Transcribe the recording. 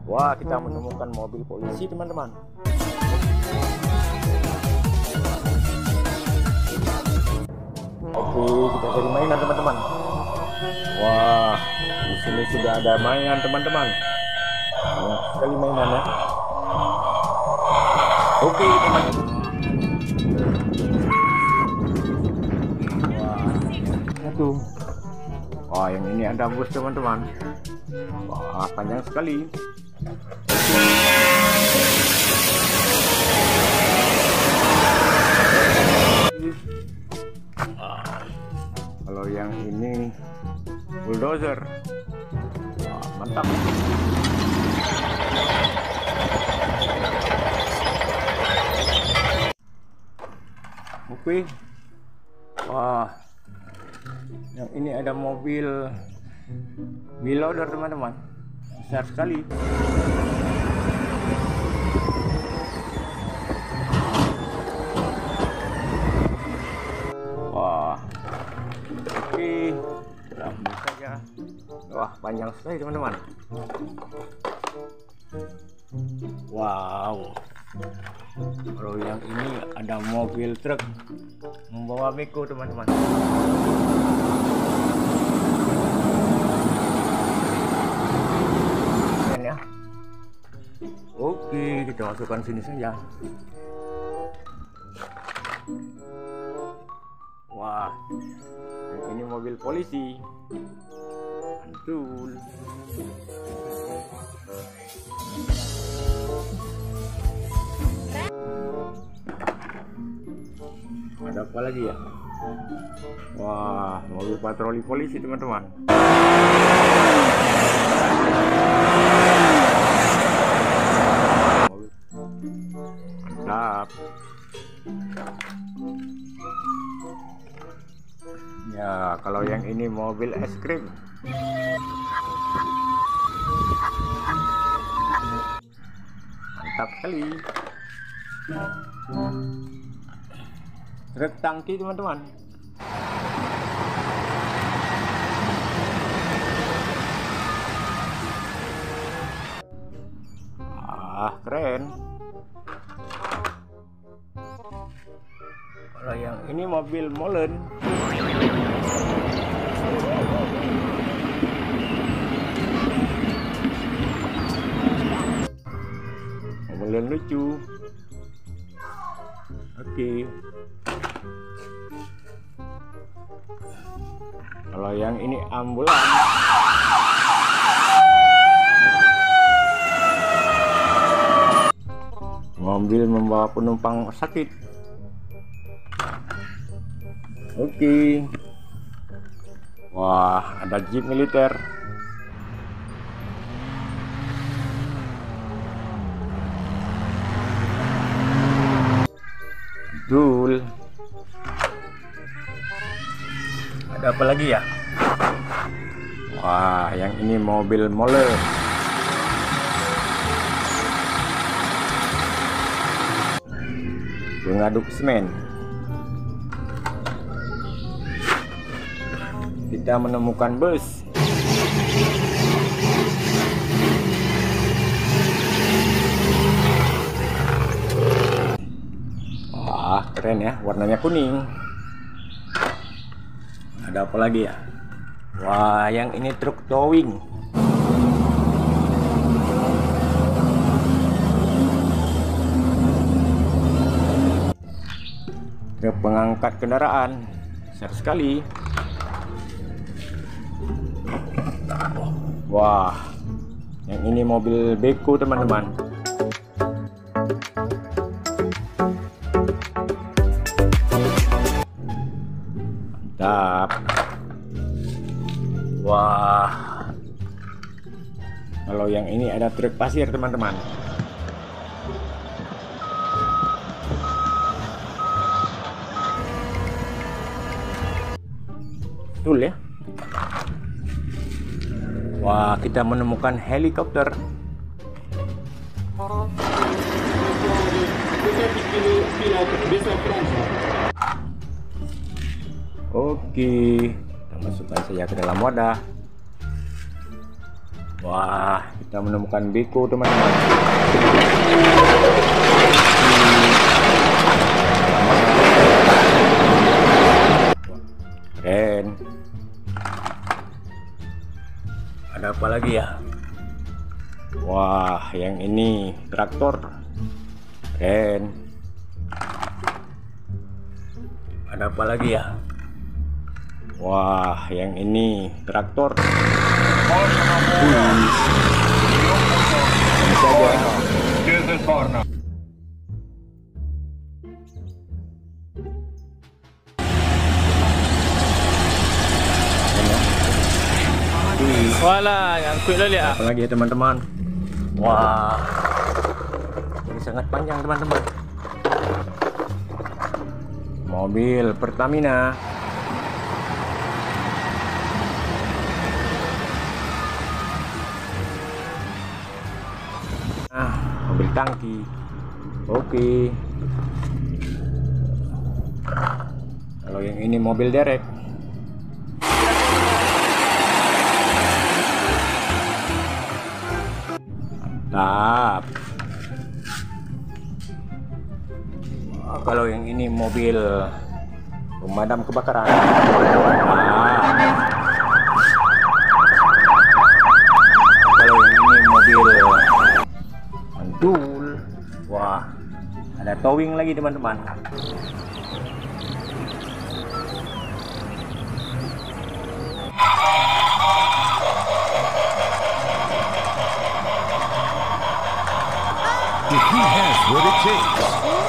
Wah, kita menemukan mobil polisi, teman-teman. Oke, kita cari mainan, teman-teman. Wah, di sini sudah ada mainan, teman-teman. Banyak sekali mainannya. Oke, teman-teman. Tuh. Wah, yang ini ada bus, teman-teman. Wah, panjang sekali. Kalau yang ini bulldozer. Wah, mantap. Oke. Wah, yang ini ada mobil loader, teman-teman. Besar sekali. Wah, oke, langsung saja. Wah, panjang sekali, teman-teman. Wow, kalau yang ini ada mobil truk membawa beko, teman-teman. Ya. Oke, kita masukkan sini saja. Wah, ini mobil polisi. Mantul. Ada apa lagi ya? Wah, mobil patroli polisi, teman-teman. Mantap. Ya, kalau yang ini mobil es krim. Mantap sekali. Truk tangki, teman-teman. Ah, keren. Kalau yang ini mobil molen. Molen lucu. Oke. Kalau yang ini ambulans. Mobil membawa penumpang sakit. Oke. Wah, ada jeep militer. Betul. Ada apa lagi ya? Wah, yang ini mobil molen. Pengaduk semen. Kita menemukan bus. Wah, keren ya, warnanya kuning. Ada apa lagi ya? Wah, yang ini truk towing. Truk pengangkat kendaraan. Besar sekali. Wah, yang ini mobil beko, teman-teman. Mantap. Wah, kalau yang ini ada truk pasir, teman-teman. Betul ya. Wah, kita menemukan helikopter. Oke, kita masukkan saja ke dalam wadah. Wah, kita menemukan beko teman-teman. Keren. Ada apa lagi ya? Wah, yang ini traktor. Keren. Ada apa lagi ya? Wah, yang ini traktor. Wala, yang quick lah lihat. Apa lagi ya teman-teman? Wah, ini sangat panjang teman-teman. Mobil Pertamina. Mobil tangki. Oke. Kalau yang ini mobil derek. Mantap. Kalau yang ini mobil pemadam kebakaran. Kalau yang ini mobil mantul. Wah, ada towing lagi teman-teman. He has what it takes.